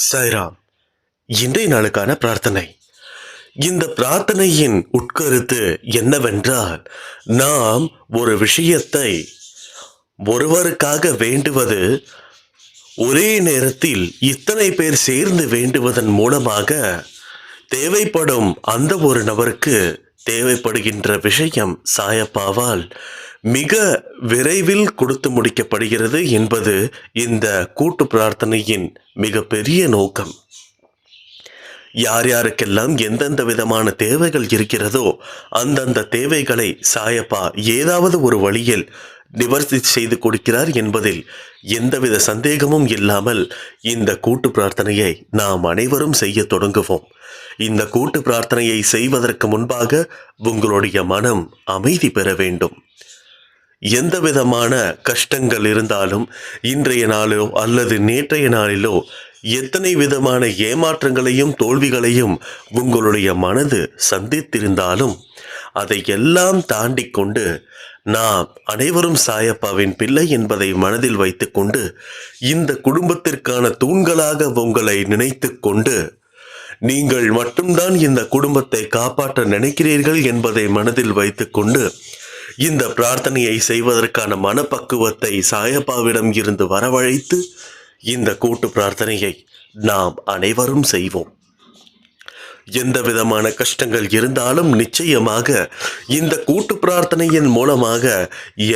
சாய்ராம். இன்றைய நாளுக்கான பிரார்த்தனை. இந்த பிரார்த்தனையின் உட்கருத்து என்னவென்றால், நாம் ஒரு விஷயத்தை ஒருவருக்காக வேண்டுவது, ஒரே நேரத்தில் இத்தனை பேர் சேர்ந்து வேண்டுவதன் மூலமாக தேவைப்படும் அந்த ஒரு நபருக்கு தேவைப்படுகின்ற விஷயம் சாயப்பாவால் மிக விரைவில் கொடுத்து முடிக்கப்படுகிறது என்பது இந்த கூட்டு பிரார்த்தனையின் மிகப்பெரிய நோக்கம். யார் யாருக்கெல்லாம் எந்தெந்த விதமான தேவைகள் இருக்கிறதோ அந்தந்த தேவைகளை சாயப்பா ஏதாவது ஒரு வழியில் நிவர்த்தி செய்து கொடுக்கிறார் என்பதில் எந்தவித சந்தேகமும் இல்லாமல் இந்த கூட்டு பிரார்த்தனையை நாம் அனைவரும் செய்ய தொடங்குவோம். இந்த கூட்டு பிரார்த்தனையை செய்வதற்கு முன்பாக உங்களுடைய மனம் அமைதி பெற வேண்டும். எந்த விதமான கஷ்டங்கள் இருந்தாலும் இன்றைய நாளோ அல்லது நேற்றைய நாளிலோ எத்தனை விதமான ஏமாற்றங்களையும் தோல்விகளையும் உங்களுடைய மனது சந்தித்திருந்தாலும் அதை எல்லாம் தாண்டி கொண்டு நாம் அனைவரும் சாயப்பாவின் பிள்ளை என்பதை மனதில் வைத்துக்கொண்டு இந்த குடும்பத்திற்கான தூண்களாக உங்களை நினைத்து கொண்டு நீங்கள் மட்டும்தான் இந்த குடும்பத்தை காப்பாற்ற நினைக்கிறீர்கள் என்பதை மனதில் வைத்துக்கொண்டு இந்த பிரார்த்தனையை செய்வதற்கான மனப்பக்குவத்தை சாயப்பாவிடம் இருந்து வரவழைத்து இந்த கூட்டு பிரார்த்தனையை நாம் அனைவரும் செய்வோம். எந்த விதமான கஷ்டங்கள் இருந்தாலும் நிச்சயமாக இந்த கூட்டு பிரார்த்தனையின் மூலமாக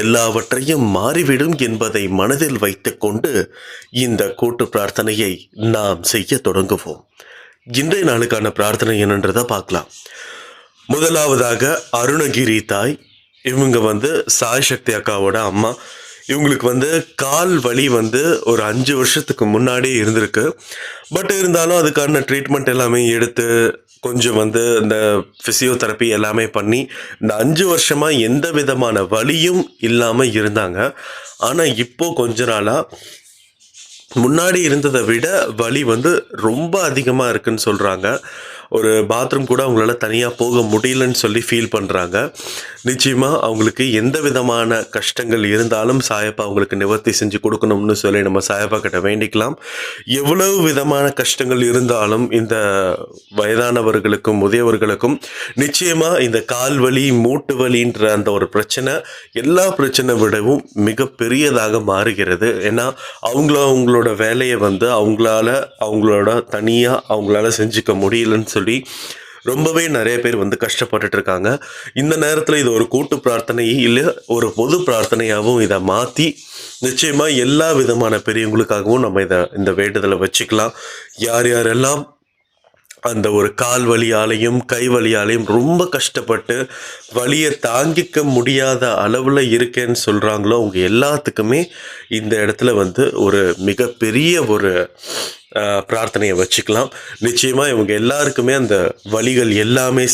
எல்லாவற்றையும் மாறிவிடும் என்பதை மனதில் வைத்துக்கொண்டு இந்த கூட்டு பிரார்த்தனையை நாம் செய்ய தொடங்குவோம். இன்றைய நாளுக்கான பிரார்த்தனை என்னன்றதை பார்க்கலாம். முதலாவதாக அருணகிரி தாய், இவங்க சாய் சக்தி அக்காவோட அம்மா. இவங்களுக்கு கால் வலி ஒரு 5 வருஷத்துக்கு முன்னாடியே இருந்திருக்கு. பட் இருந்தாலும் அதுக்கான ட்ரீட்மெண்ட் எல்லாமே எடுத்து கொஞ்சம் இந்த ஃபிசியோதெரப்பி எல்லாமே பண்ணி இந்த 5 வருஷமாக எந்த விதமான வலியும் இல்லாமல் இருந்தாங்க. ஆனால் இப்போது கொஞ்ச நாளாக முன்னாடி இருந்ததை விட வலி ரொம்ப அதிகமாக இருக்குன்னு சொல்கிறாங்க. ஒரு பாத்ரூம் கூட அவங்களால தனியாக போக முடியலன்னு சொல்லி ஃபீல் பண்ணுறாங்க. நிச்சயமாக அவங்களுக்கு எந்த விதமான கஷ்டங்கள் இருந்தாலும் சாயப்பா அவங்களுக்கு நிவர்த்தி செஞ்சு கொடுக்கணும்னு சொல்லி நம்ம சாயப்பா கிட்ட வேண்டிக்கலாம். எவ்வளவு விதமான கஷ்டங்கள் இருந்தாலும் இந்த வயதானவர்களுக்கும் முதியவர்களுக்கும் நிச்சயமாக இந்த கால் வலி மூட்டு வலின்ற அந்த ஒரு பிரச்சனை எல்லா பிரச்சனை விடவும் மிக பெரியதாக மாறுகிறது. ஏன்னா அவங்களோட வேலையை அவங்களால செஞ்சுக்க முடியலன்னு சொல்லி ரொம்பவே நிறைய பேர் கஷ்டப்பட்டுட்டு இருக்காங்க. இந்த நேரத்தில் இது ஒரு கூட்டு பிரார்த்தனை இல்லை, ஒரு பொது பிரார்த்தனையாகவும் இதை மாற்றி நிச்சயமாக எல்லா விதமான பெரியவங்களுக்காகவும் நம்ம இந்த வேண்டுதலை வச்சுக்கலாம். யார் யாரெல்லாம் அந்த ஒரு கால் வலியாலையும் கை வலியாலையும் ரொம்ப கஷ்டப்பட்டு வலியை தாங்கிக்க முடியாத அளவில் இருக்கேன்னு சொல்கிறாங்களோ அவங்க எல்லாத்துக்குமே இந்த இடத்துல ஒரு மிகப்பெரிய ஒரு பிரார்த்தனையை வச்சுக்கலாம். நிச்சயமாக இவங்க எல்லாருக்குமே அந்த வலிகள் எல்லாமே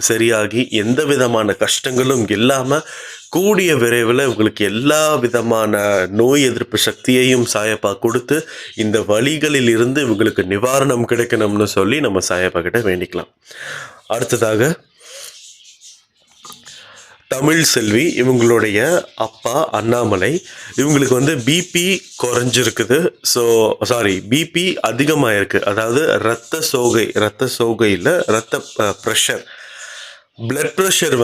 சரியாகி எந்த விதமான கஷ்டங்களும் இல்லாமல் கூடிய விரைவில் உங்களுக்கு எல்லா விதமான நோய் எதிர்ப்பு சக்தியையும் சாயப்பா கொடுத்து இந்த வலிகளில் இருந்து இவங்களுக்கு நிவாரணம் கிடைக்கணும்னு சொல்லி நம்ம சாயப்பா கிட்ட வேண்டிக்கலாம். அடுத்ததாக தமிழ் செல்வி, இவங்களுடைய அப்பா அண்ணாமலை, இவங்களுக்கு பிபி குறைஞ்சிருக்குது. பிபி அதிகமாக இருக்குது. அதாவது இரத்த சோகையில் ப்ரெஷர், பிளட் ப்ரெஷர்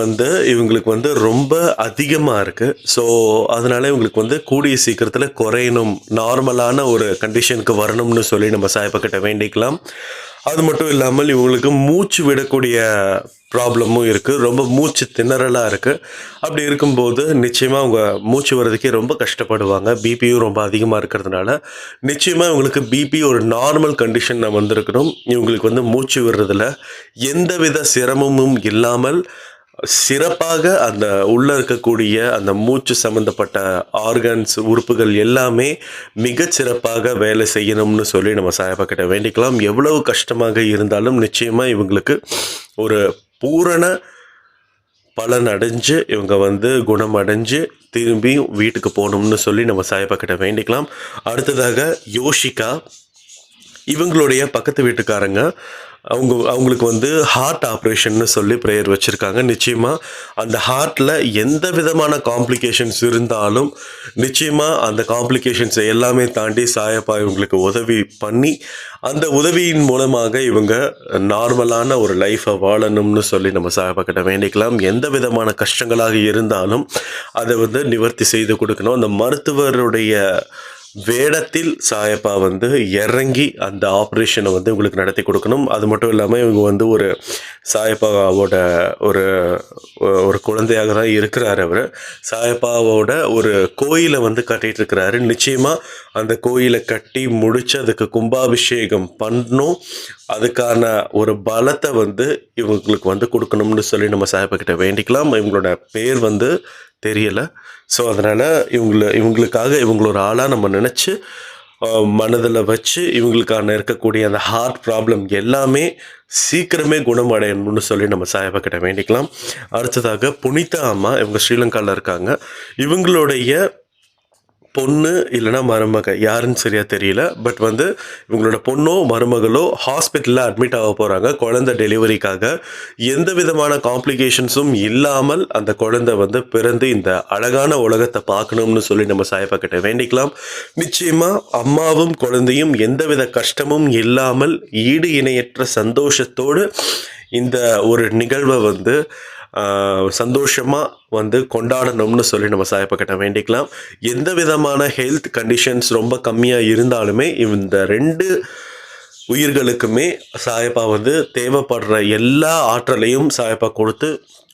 இவங்களுக்கு ரொம்ப அதிகமாக இருக்குது. ஸோ அதனால் இவங்களுக்கு கூடிய சீக்கிரத்தில் குறையணும், நார்மலான ஒரு கண்டிஷனுக்கு வரணும்னு சொல்லி நம்ம சாயப்பா கிட்ட வேண்டிக்கலாம். அது மட்டும் இல்லாமல் இவங்களுக்கு மூச்சு விடக்கூடிய ப்ராப்ளமும் இருக்குது. ரொம்ப மூச்சு திணறலாக இருக்குது. அப்படி இருக்கும்போது நிச்சயமாக அவங்க மூச்சு வர்றதுக்கே ரொம்ப கஷ்டப்படுவாங்க. பிபியும் ரொம்ப அதிகமாக இருக்கிறதுனால நிச்சயமாக இவங்களுக்கு பிபி ஒரு நார்மல் கண்டிஷன் வந்திருக்கணும். இவங்களுக்கு மூச்சு விடுறதுல எந்தவித சிரமமும் இல்லாமல் சிறப்பாக அந்த உள்ளே இருக்கக்கூடிய அந்த மூச்சு சம்மந்தப்பட்ட ஆர்கன்ஸ் உறுப்புகள் எல்லாமே மிகச்சிறப்பாக வேலை செய்யணும்னு சொல்லி நம்ம சாயப்பா கிட்ட வேண்டிக்கலாம். எவ்வளவு கஷ்டமாக இருந்தாலும் நிச்சயமாக இவங்களுக்கு ஒரு பூரண பலன் அடைஞ்சு இவங்க குணமடைஞ்சு திரும்பி வீட்டுக்கு போகணும்னு சொல்லி நம்ம சாயப்பா கிட்ட வேண்டிக்கலாம். அடுத்ததாக யோஷிகா, இவங்களுடைய பக்கத்து வீட்டுக்காரங்க அவங்களுக்கு வந்து ஹார்ட் ஆப்ரேஷன்னு சொல்லி ப்ரேயர் வச்சுருக்காங்க. நிச்சயமாக அந்த ஹார்ட்டில் எந்த விதமான காம்ப்ளிகேஷன்ஸ் இருந்தாலும் நிச்சயமாக அந்த காம்ப்ளிகேஷன்ஸை எல்லாமே தாண்டி சாயப்பா இவங்களுக்கு உதவி பண்ணி அந்த உதவியின் மூலமாக இவங்க நார்மலான ஒரு லைஃப்பை வாழணும்னு சொல்லி நம்ம சாயப்பா கிட்ட வேண்டிக்கலாம். எந்த விதமான கஷ்டங்களாக இருந்தாலும் அதை வந்து நிவர்த்தி செய்து கொடுக்கணும். அந்த மருத்துவருடைய வேடத்தில் சாயப்பா வந்து இறங்கி அந்த ஆப்ரேஷனை வந்து உங்களுக்கு நடத்தி கொடுக்கணும். அது மட்டும் இல்லாமல் இவங்க வந்து ஒரு சாயப்பாவோட ஒரு ஒரு குழந்தையாக தான் இருக்கிறார். அவர் சாயப்பாவோட ஒரு கோயிலை வந்து கட்டிகிட்டு இருக்கிறாரு. நிச்சயமாக அந்த கோயிலை கட்டி முடித்து அதுக்கு கும்பாபிஷேகம் பண்ணணும். அதுக்கான ஒரு பலத்தை வந்து இவங்களுக்கு வந்து கொடுக்கணும்னு சொல்லி நம்ம சாயப்பா கிட்ட வேண்டிக்கலாம். இவங்களோட பேர் வந்து தெரியலை. ஸோ அதனால் இவங்களுக்காக இவங்களோட ஆளாக நம்ம நினச்சி மனதில் வச்சு இவங்களுக்கான இருக்கக்கூடிய அந்த ஹார்ட் ப்ராப்ளம் எல்லாமே சீக்கிரமே குணமடையணும்னு சொல்லி நம்ம சாயப்பா கிட்ட வேண்டிக்கலாம். அடுத்ததாக புனிதா அம்மா, இவங்க ஸ்ரீலங்காவில் இருக்காங்க. இவங்களுடைய பொண்ணு இல்லைனா மருமக யாருன்னு சரியாக தெரியல. பட் வந்து இவங்களோட பொண்ணோ மருமகளோ ஹாஸ்பிட்டலில் அட்மிட் ஆக போகிறாங்க குழந்தை டெலிவரிக்காக. எந்த விதமான காம்ப்ளிகேஷன்ஸும் இல்லாமல் அந்த குழந்தை வந்து பிறந்து இந்த அழகான உலகத்தை பார்க்கணும்னு சொல்லி நம்ம சாயப்பா கிட்ட வேண்டிக்கலாம். நிச்சயமாக அம்மாவும் குழந்தையும் எந்தவித கஷ்டமும் இல்லாமல் ஈடு இணையற்ற சந்தோஷத்தோடு இந்த ஒரு நிகழ்வை வந்து சந்தோஷமாக வந்து கொண்டாடணும்னு சொல்லி நம்ம சாயப்பா கிட்ட வேண்டிக்கலாம். எந்த விதமான ஹெல்த் கண்டிஷன்ஸ் ரொம்ப கம்மியாக இருந்தாலுமே இந்த 2 உயிர்களுக்குமே சாயப்பா வந்து தேவைப்படுற எல்லா ஆற்றலையும் சாயப்பா கொடுத்து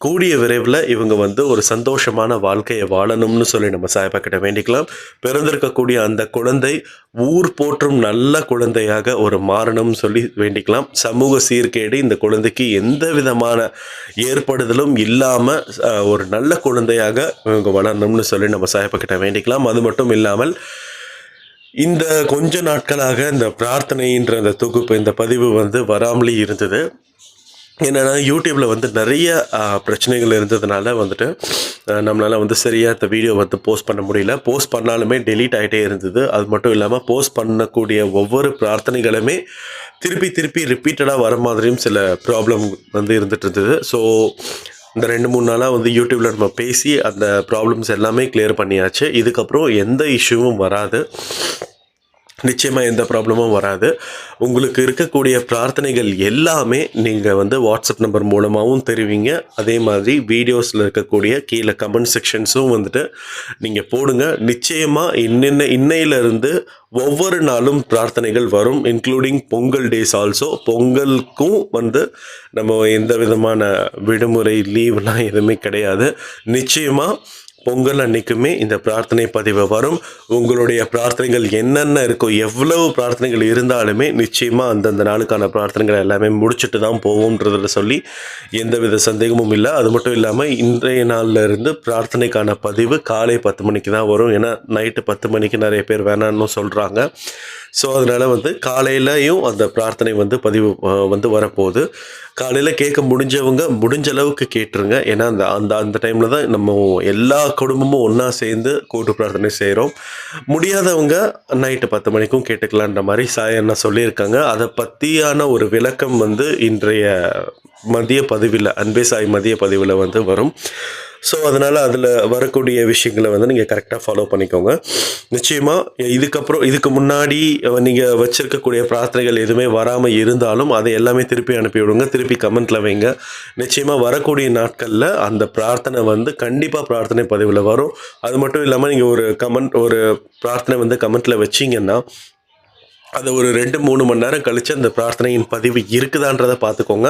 கூடிய விரைவில் இவங்க வந்து ஒரு சந்தோஷமான வாழ்க்கையை வாழணும்னு சொல்லி நம்ம சாயப்பா கிட்ட வேண்டிக்கலாம். பிறந்திருக்கக்கூடிய அந்த குழந்தை ஊர் போற்றும் நல்ல குழந்தையாக ஒரு மாறணும்னு சொல்லி வேண்டிக்கலாம். சமூக சீர்கேடு இந்த குழந்தைக்கு எந்த விதமான ஏற்படுதலும் இல்லாமல் ஒரு நல்ல குழந்தையாக இவங்க வளரணும்னு சொல்லி நம்ம சாயப்பா கிட்ட வேண்டிக்கலாம். அது மட்டும் இல்லாமல் இந்த கொஞ்ச நாட்களாக இந்த பிரார்த்தனைன்ற இந்த தொகுப்பு, இந்த பதிவு வந்து வராமலே இருந்தது. என்னென்னா யூடியூப்பில் வந்து நிறைய பிரச்சனைகள் இருந்ததுனால வந்துட்டு நம்மளால் வந்து சரியாக இந்த வீடியோ வந்து போஸ்ட் பண்ண முடியல. போஸ்ட் பண்ணாலுமே டெலீட் ஆகிட்டே இருந்தது. அது மட்டும் இல்லாமல் போஸ்ட் பண்ணக்கூடிய ஒவ்வொரு பிரார்த்தனைகளுமே திருப்பி ரிப்பீட்டடாக வர மாதிரியும் சில ப்ராப்ளம் வந்து இருந்துகிட்டு இருந்தது. ஸோ இந்த 2-3 நாளாக வந்து யூடியூப்பில் நம்ம பேசி அந்த ப்ராப்ளம்ஸ் எல்லாமே கிளியர் பண்ணியாச்சு. இதுக்கப்புறம் எந்த இஷ்யூவும் வராது. நிச்சயமாக எந்த ப்ராப்ளமும் வராது. உங்களுக்கு இருக்கக்கூடிய பிரார்த்தனைகள் எல்லாமே நீங்கள் வந்து வாட்ஸ்அப் நம்பர் மூலமாகவும் தெரிவிங்க. அதே மாதிரி வீடியோஸில் இருக்கக்கூடிய கீழே கமெண்ட் செக்ஷன்ஸும் வந்துட்டு நீங்கள் போடுங்க. நிச்சயமாக இன்னையிலிருந்து ஒவ்வொரு நாளும் பிரார்த்தனைகள் வரும், இன்க்ளூடிங் பொங்கல் டேஸ் ஆல்சோ. பொங்கலுக்கும் வந்து நம்ம எந்த விதமான விடுமுறை லீவ்லாம் எதுவுமே கிடையாது. நிச்சயமாக பொங்கல் அன்னைக்குமே இந்த பிரார்த்தனை பதிவு வரும். உங்களுடைய பிரார்த்தனைகள் என்னென்ன இருக்கோ, எவ்வளவு பிரார்த்தனைகள் இருந்தாலுமே நிச்சயமாக அந்தந்த நாளுக்கான பிரார்த்தனைகள் எல்லாமே முடிச்சுட்டு தான் போவோம்ன்றதில் சொல்லி எந்தவித சந்தேகமும் இல்லை. அது மட்டும் இல்லாமல் இன்றைய நாளில் இருந்து பிரார்த்தனைக்கான பதிவு காலை 10 மணிக்கு தான் வரும். ஏன்னா நைட்டு 10 மணிக்கு நிறைய பேர் வேணான்னு சொல்கிறாங்க. ஸோ அதனால் வந்து காலையிலையும் அந்த பிரார்த்தனை வந்து பதிவு வந்து வரப்போகுது. காலையில் கேட்க முடிஞ்சவங்க முடிஞ்ச அளவுக்கு கேட்டுருங்க. ஏன்னா அந்த டைமில் தான் நம்ம எல்லா குடும்பமும் ஒன்றா சேர்ந்து கூட்டு பிரார்த்தனை செய்கிறோம். முடியாதவங்க நைட்டு 10 மணிக்கும் கேட்டுக்கலான்ற மாதிரி சாய் அண்ணா சொல்லியிருக்காங்க. அதை பற்றியான ஒரு விளக்கம் வந்து இன்றைய மதிய பதிவில், அன்பே சாய் மதிய பதிவில் வந்து வரும். ஸோ அதனால் அதில் வரக்கூடிய விஷயங்களை வந்து நீங்கள் கரெக்டாக ஃபாலோ பண்ணிக்கோங்க. நிச்சயமாக இதுக்கு முன்னாடி நீங்கள் வச்சுருக்கக்கூடிய பிரார்த்தனைகள் எதுவுமே வராமல் இருந்தாலும் அதை எல்லாமே திருப்பி அனுப்பி விடுங்க. திருப்பி கமெண்ட்டில் வைங்க. நிச்சயமாக வரக்கூடிய நாட்களில் அந்த பிரார்த்தனை வந்து கண்டிப்பாக பிரார்த்தனை பதிவில் வரும். அது மட்டும் இல்லாமல் நீங்கள் ஒரு பிரார்த்தனை வந்து கமெண்ட்டில் வச்சிங்கன்னா அதை ஒரு 2-3 மணி நேரம் கழித்து அந்த பிரார்த்தனையின் பதிவு இருக்குதான்றதை பார்த்துக்கோங்க.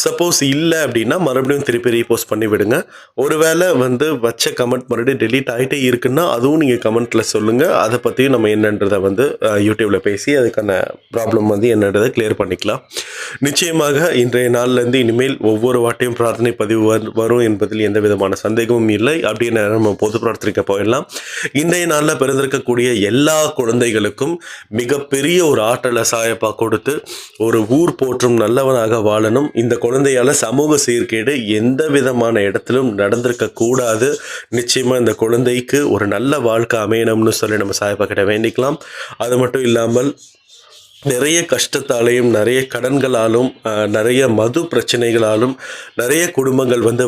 சப்போஸ் இல்லை அப்படின்னா மறுபடியும் திருப்பி ரீபோஸ்ட் பண்ணி விடுங்க. ஒருவேளை வந்து வச்ச கமெண்ட் மறுபடியும் டெலீட் ஆகிட்டே இருக்குன்னா அதுவும் நீங்கள் கமெண்ட்டில் சொல்லுங்கள். அதை பற்றியும் நம்ம என்னன்றதை வந்து யூடியூப்பில் பேசி அதுக்கான ப்ராப்ளம் வந்து என்னன்றதை கிளியர் பண்ணிக்கலாம். நிச்சயமாக இன்றைய நாள்லேருந்து இனிமேல் ஒவ்வொரு வாட்டியும் பிரார்த்தனை பதிவு வரும் என்பதில் எந்த விதமான சந்தேகமும் இல்லை. அப்படின்னு நம்ம பொது பிரார்த்தனைக்க போயிடலாம். இன்றைய நாளில் பிறந்திருக்கக்கூடிய எல்லா குழந்தைகளுக்கும் மிகப்பெரிய ஒரு ஆற்றலை சாயப்பா கொடுத்து ஒரு ஊர் போற்றும் நல்லவனாக வாழணும். இந்த குழந்தையால் சமூக சீர்கேடு எந்த விதமான இடத்திலும் நடந்திருக்க கூடாது. நிச்சயமாக இந்த குழந்தைக்கு ஒரு நல்ல வாழ்க்கை அமையணும்னு சொல்லி நம்ம சாயப்பா கிட்ட வேண்டிக்கலாம். அது மட்டும் இல்லாமல் நிறைய கஷ்டத்தாலேயும், நிறைய கடன்களாலும், நிறைய மது பிரச்சனைகளாலும், நிறைய குடும்பங்கள் வந்து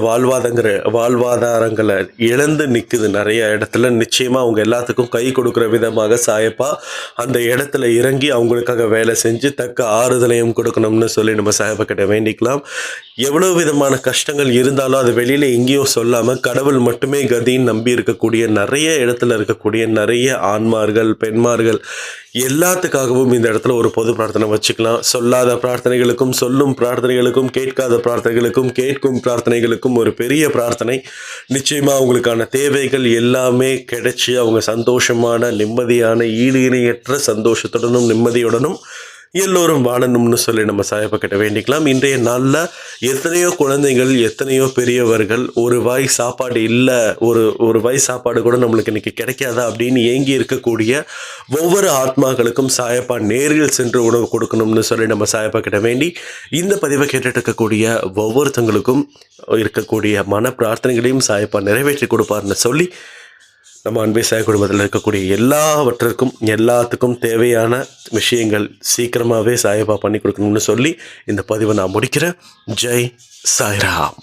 வாழ்வாதாரங்கள இழந்து நிக்குது நெறைய இடத்துல. நிச்சயமா அவங்க எல்லாத்துக்கும் கை கொடுக்குற விதமாக சாயப்பா, அந்த இடத்துல இறங்கி அவங்களுக்காக வேலை செஞ்சு, தக்க ஆறுதலையும் கொடுக்கணும்னு சொல்லி நம்ம சாயப்பா கிட்ட வேண்டிக்கலாம். எவ்வளவு விதமான கஷ்டங்கள் இருந்தாலும், அத வெளியில எங்கேயும் சொல்லாம, கடவுள் மட்டுமே கதின்னு நம்பி இருக்கக்கூடிய நெறைய இடத்துல இருக்கக்கூடிய நெறைய ஆண்மார்கள், பெண்மார்கள் எல்லாத்துக்காகவும் இந்த இடத்துல ஒரு பொது பிரார்த்தனை வச்சுக்கலாம். சொல்லாத பிரார்த்தனைகளுக்கும், சொல்லும் பிரார்த்தனைகளுக்கும், கேட்காத பிரார்த்தனைகளுக்கும், கேட்கும் பிரார்த்தனைகளுக்கும் ஒரு பெரிய பிரார்த்தனை. நிச்சயமா அவங்களுக்கான தேவைகள் எல்லாமே கிடைச்சு, அவங்க சந்தோஷமான, நிம்மதியான, ஈடு இணையற்ற சந்தோஷத்துடனும், நிம்மதியுடனும் எல்லோரும் வாழணும்னு சொல்லி நம்ம சாயப்பா கிட்ட வேண்டிக்கலாம். இன்றைய நாள்ல எத்தனையோ குழந்தைகள், எத்தனையோ பெரியவர்கள் ஒரு வாய் சாப்பாடு இல்ல, ஒரு வாய் சாப்பாடு கூட நம்மளுக்கு இன்னைக்கு கிடைக்காதா அப்படின்னு ஏங்கி இருக்கக்கூடிய ஒவ்வொரு ஆத்மாக்களுக்கும் சாயப்பா நேரில் சென்று உணவு கொடுக்கணும்னு சொல்லி நம்ம சாயப்பா கிட்ட வேண்டி, இந்த பதிவை கேட்டுட்டு இருக்கக்கூடிய ஒவ்வொருத்தங்களுக்கும் இருக்கக்கூடிய மன பிரார்த்தனைகளையும் சாயப்பா நிறைவேற்றி கொடுப்பார்னு சொல்லி, நம்ம அன்பை சாய் குடும்பத்தில் இருக்கக்கூடிய எல்லாவற்றிற்கும் எல்லாத்துக்கும் தேவையான விஷயங்கள் சீக்கிரமாகவே சாயப்பா பண்ணி கொடுக்கணும்னு சொல்லி இந்த பதிவை நான் முடிக்கிறேன். ஜெய் சாய்ராம்.